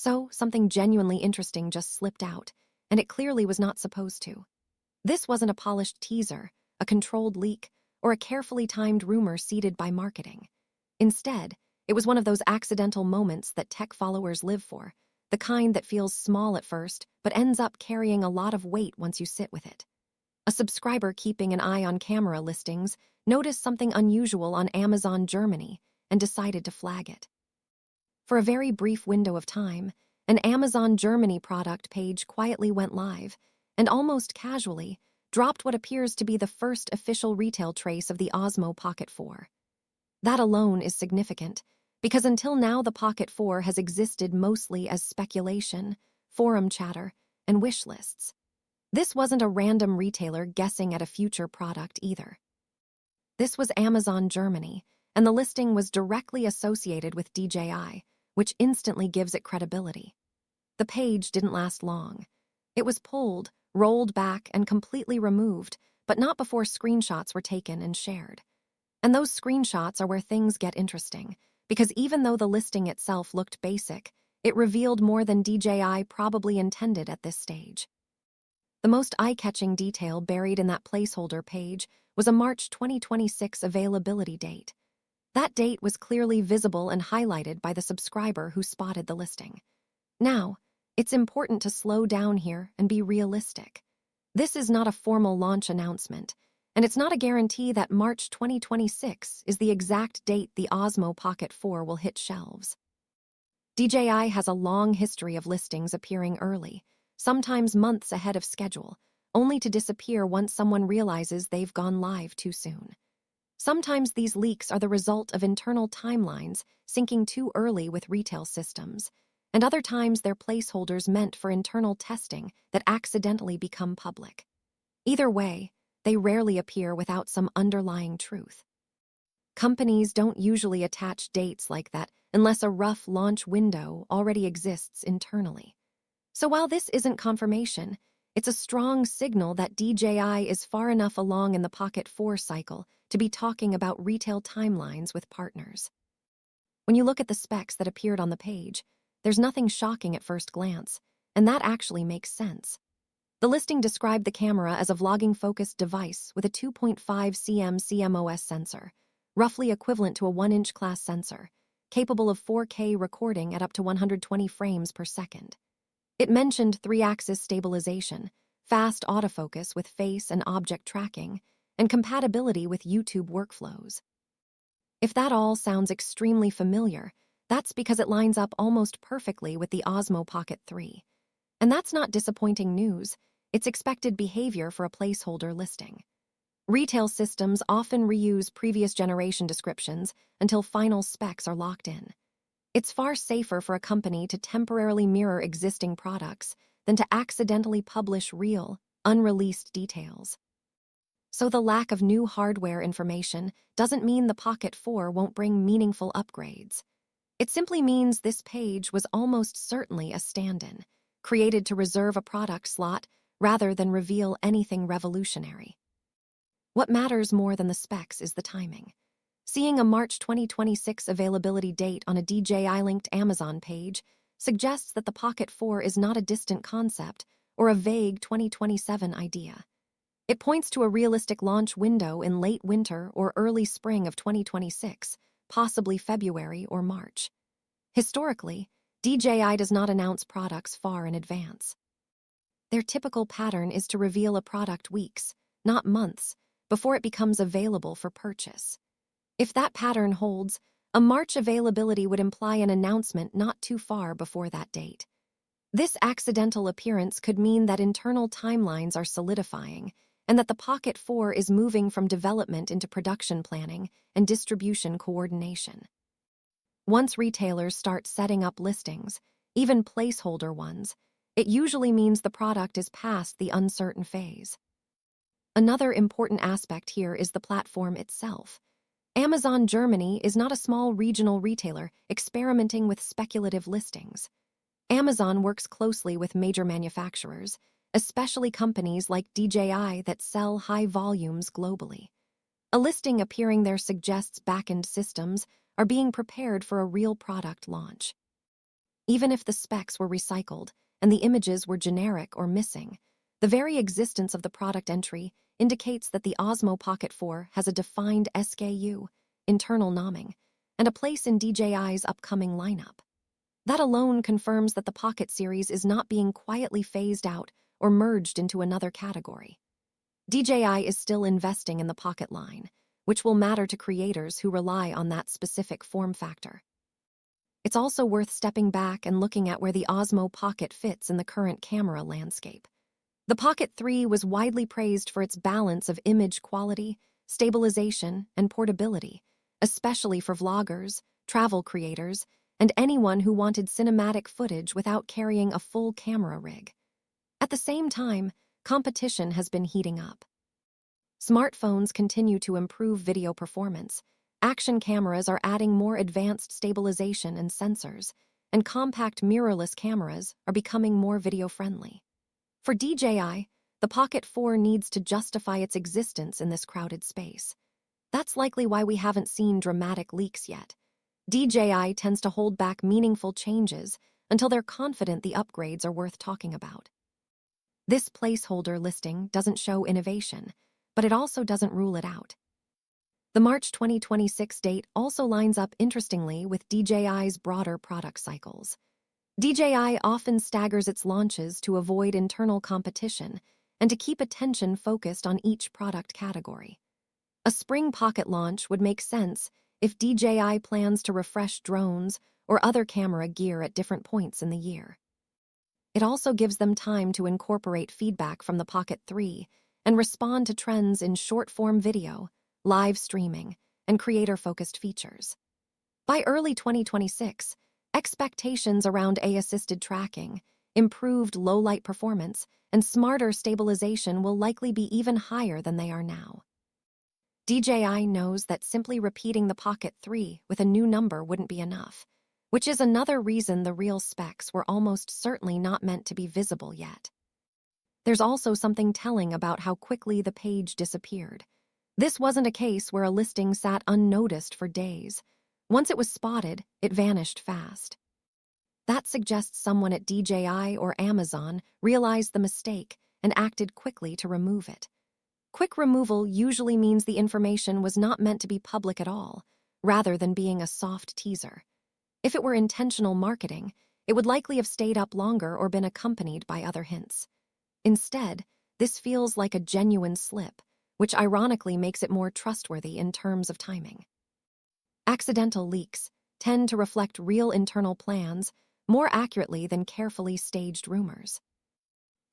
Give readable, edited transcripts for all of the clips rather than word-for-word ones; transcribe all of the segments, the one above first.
So, something genuinely interesting just slipped out, and it clearly was not supposed to. This wasn't a polished teaser, a controlled leak, or a carefully timed rumor seeded by marketing. Instead, it was one of those accidental moments that tech followers live for, the kind that feels small at first, but ends up carrying a lot of weight once you sit with it. A subscriber keeping an eye on camera listings noticed something unusual on Amazon Germany and decided to flag it. For a very brief window of time, an Amazon Germany product page quietly went live and almost casually dropped what appears to be the first official retail trace of the Osmo Pocket 4. That alone is significant, because until now the Pocket 4 has existed mostly as speculation, forum chatter, and wish lists. This wasn't a random retailer guessing at a future product either. This was Amazon Germany, and the listing was directly associated with DJI, which instantly gives it credibility. The page didn't last long. It was pulled, rolled back, and completely removed, but not before screenshots were taken and shared. And those screenshots are where things get interesting, because even though the listing itself looked basic, it revealed more than DJI probably intended at this stage. The most eye-catching detail buried in that placeholder page was a March 2026 availability date. That date was clearly visible and highlighted by the subscriber who spotted the listing. Now, it's important to slow down here and be realistic. This is not a formal launch announcement, and it's not a guarantee that March 2026 is the exact date the Osmo Pocket 4 will hit shelves. DJI has a long history of listings appearing early, sometimes months ahead of schedule, only to disappear once someone realizes they've gone live too soon. Sometimes these leaks are the result of internal timelines syncing too early with retail systems, and other times they're placeholders meant for internal testing that accidentally become public. Either way, they rarely appear without some underlying truth. Companies don't usually attach dates like that unless a rough launch window already exists internally. So while this isn't confirmation, it's a strong signal that DJI is far enough along in the Pocket 4 cycle to be talking about retail timelines with partners. When you look at the specs that appeared on the page, there's nothing shocking at first glance, and that actually makes sense. The listing described the camera as a vlogging-focused device with a 2.5 cm CMOS sensor, roughly equivalent to a 1-inch class sensor, capable of 4K recording at up to 120 frames per second. It mentioned 3-axis stabilization, fast autofocus with face and object tracking, and compatibility with YouTube workflows. If that all sounds extremely familiar, that's because it lines up almost perfectly with the Osmo Pocket 3. And that's not disappointing news, it's expected behavior for a placeholder listing. Retail systems often reuse previous generation descriptions until final specs are locked in. It's far safer for a company to temporarily mirror existing products than to accidentally publish real, unreleased details. So the lack of new hardware information doesn't mean the Pocket 4 won't bring meaningful upgrades. It simply means this page was almost certainly a stand-in, created to reserve a product slot rather than reveal anything revolutionary. What matters more than the specs is the timing. Seeing a March 2026 availability date on a DJI-linked Amazon page suggests that the Pocket 4 is not a distant concept or a vague 2027 idea. It points to a realistic launch window in late winter or early spring of 2026, possibly February or March. Historically, DJI does not announce products far in advance. Their typical pattern is to reveal a product weeks, not months, before it becomes available for purchase. If that pattern holds, a March availability would imply an announcement not too far before that date. This accidental appearance could mean that internal timelines are solidifying and that the Pocket 4 is moving from development into production planning and distribution coordination. Once retailers start setting up listings, even placeholder ones, it usually means the product is past the uncertain phase. Another important aspect here is the platform itself. Amazon Germany is not a small regional retailer experimenting with speculative listings. Amazon works closely with major manufacturers, especially companies like DJI that sell high volumes globally. A listing appearing there suggests back-end systems are being prepared for a real product launch. even if the specs were recycled and the images were generic or missing. The very existence of the product entry indicates that the Osmo Pocket 4 has a defined SKU, internal nomming, and a place in DJI's upcoming lineup. That alone confirms that the Pocket series is not being quietly phased out or merged into another category. DJI is still investing in the Pocket line, which will matter to creators who rely on that specific form factor. It's also worth stepping back and looking at where the Osmo Pocket fits in the current camera landscape. The Pocket 3 was widely praised for its balance of image quality, stabilization, and portability, especially for vloggers, travel creators, and anyone who wanted cinematic footage without carrying a full camera rig. At the same time, competition has been heating up. Smartphones continue to improve video performance, action cameras are adding more advanced stabilization and sensors, and compact mirrorless cameras are becoming more video-friendly. For DJI, the Pocket 4 needs to justify its existence in this crowded space. That's likely why we haven't seen dramatic leaks yet. DJI tends to hold back meaningful changes until they're confident the upgrades are worth talking about. This placeholder listing doesn't show innovation, but it also doesn't rule it out. The March 2026 date also lines up interestingly with DJI's broader product cycles. DJI often staggers its launches to avoid internal competition and to keep attention focused on each product category. A spring Pocket launch would make sense if DJI plans to refresh drones or other camera gear at different points in the year. It also gives them time to incorporate feedback from the Pocket 3 and respond to trends in short-form video, live streaming, and creator-focused features. By early 2026, expectations around AI-assisted tracking, improved low-light performance, and smarter stabilization will likely be even higher than they are now. DJI knows that simply repeating the Pocket 3 with a new number wouldn't be enough, which is another reason the real specs were almost certainly not meant to be visible yet. There's also something telling about how quickly the page disappeared. This wasn't a case where a listing sat unnoticed for days. Once it was spotted, it vanished fast. That suggests someone at DJI or Amazon realized the mistake and acted quickly to remove it. Quick removal usually means the information was not meant to be public at all, rather than being a soft teaser. If it were intentional marketing, it would likely have stayed up longer or been accompanied by other hints. Instead, this feels like a genuine slip, which ironically makes it more trustworthy in terms of timing. Accidental leaks tend to reflect real internal plans more accurately than carefully staged rumors.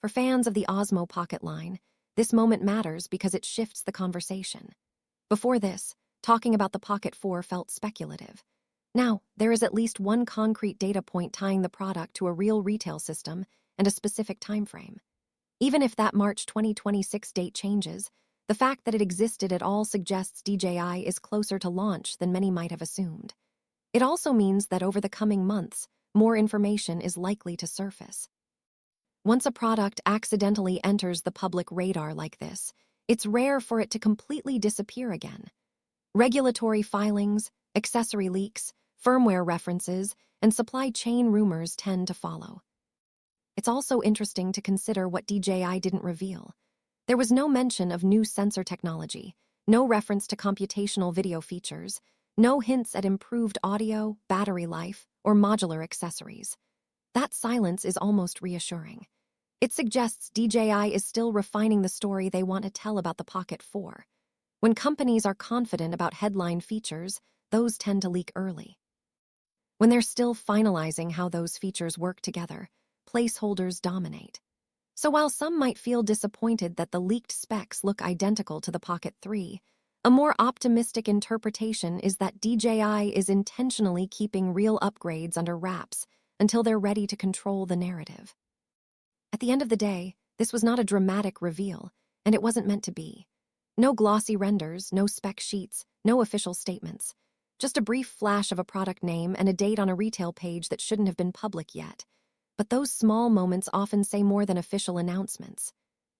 For fans of the Osmo Pocket line, this moment matters because it shifts the conversation. Before this, talking about the Pocket 4 felt speculative. Now, there is at least one concrete data point tying the product to a real retail system and a specific timeframe. Even if that March 2026 date changes, the fact that it existed at all suggests DJI is closer to launch than many might have assumed. It also means that over the coming months, more information is likely to surface. Once a product accidentally enters the public radar like this, it's rare for it to completely disappear again. Regulatory filings, accessory leaks, firmware references, and supply chain rumors tend to follow. It's also interesting to consider what DJI didn't reveal. There was no mention of new sensor technology, no reference to computational video features, no hints at improved audio, battery life, or modular accessories. That silence is almost reassuring. It suggests DJI is still refining the story they want to tell about the Pocket 4. When companies are confident about headline features, those tend to leak early. When they're still finalizing how those features work together, placeholders dominate. So while some might feel disappointed that the leaked specs look identical to the Pocket 3, a more optimistic interpretation is that DJI is intentionally keeping real upgrades under wraps until they're ready to control the narrative. At the end of the day, this was not a dramatic reveal, and it wasn't meant to be. No glossy renders, no spec sheets, no official statements. Just a brief flash of a product name and a date on a retail page that shouldn't have been public yet. But those small moments often say more than official announcements.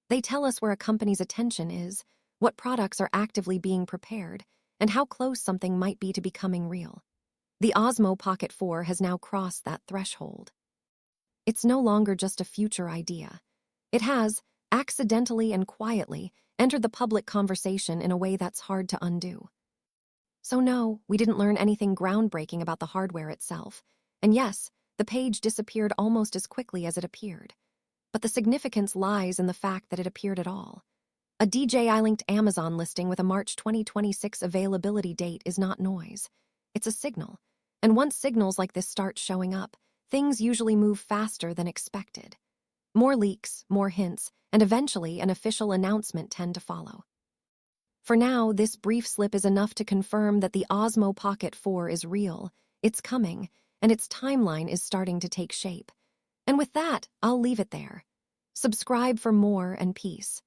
They tell us where a company's attention is, what products are actively being prepared, and how close something might be to becoming real. The Osmo Pocket 4 has now crossed that threshold. It's no longer just a future idea. It has, accidentally and quietly, entered the public conversation in a way that's hard to undo. So no, we didn't learn anything groundbreaking about the hardware itself. And yes, the page disappeared almost as quickly as it appeared. But the significance lies in the fact that it appeared at all. A DJI-linked Amazon listing with a March 2026 availability date is not noise. It's a signal. And once signals like this start showing up, things usually move faster than expected. More leaks, more hints, and eventually an official announcement tend to follow. For now, this brief slip is enough to confirm that the Osmo Pocket 4 is real, it's coming, and its timeline is starting to take shape. And with that, I'll leave it there. Subscribe for more and peace.